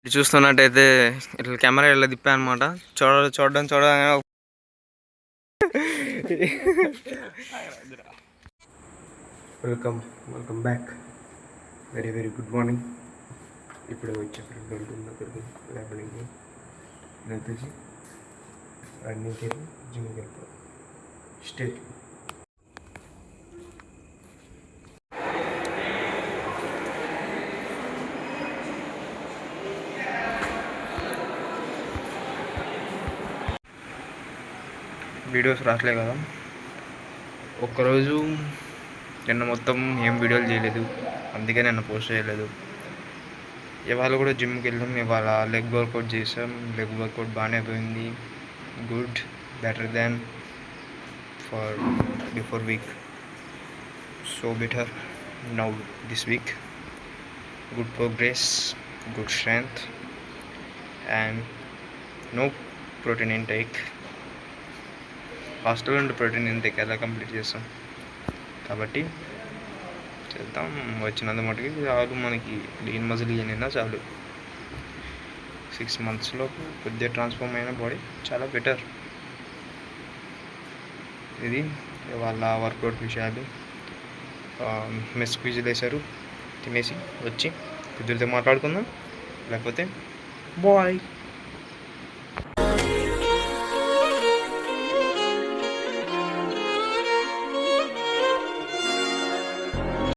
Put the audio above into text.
ఇది చూస్తున్నట్టయితే ఇట్లా కెమెరా ఇలా తిప్పా అనమాట. చూడగానే welcome back. Very good morning. ఇప్పుడు వచ్చే ఫ్రెండ్ ఉంటుంది అక్కడికి ల్యాబ్లింగ్ వచ్చేసి రన్నింగ్కి వెళ్ళి జిమ్కి వెళ్ళిపోవాలి. స్టేట్ వీడియోస్ రావట్లే కదా. ఒక్కరోజు నిన్న మొత్తం ఏం వీడియోలు చేయలేదు, అందుకే నిన్న పోస్ట్ చేయలేదు. ఇవాళ కూడా జిమ్కి వెళ్ళాం. ఇవాళ లెగ్ వర్కౌట్ చేసాం. లెగ్ వర్కౌట్ బాగానే పోయింది. Good, better than for before week. So better now this week. Good progress, good strength and no protein intake. Hostel నుండి ప్రోటీన్ ఇంటేక్ ఎలా కంప్లీట్ చేస్తాం కాబట్టి చేద్దాం. వచ్చినంత మటుకి చాలు, మనకి లీన్ మజిల్ అయినా చాలు. 6 monthsలో కొద్దిగా ట్రాన్స్ఫార్మ్ అయిన బాడీ చాలా బెటర్. ఇది వాళ్ళ వర్కౌట్ విషయాలు. మెస్ క్విజ్లు వేశారు, తినేసి వచ్చి కుదిరితే మాట్లాడుకుందాం, లేకపోతే బాయ్.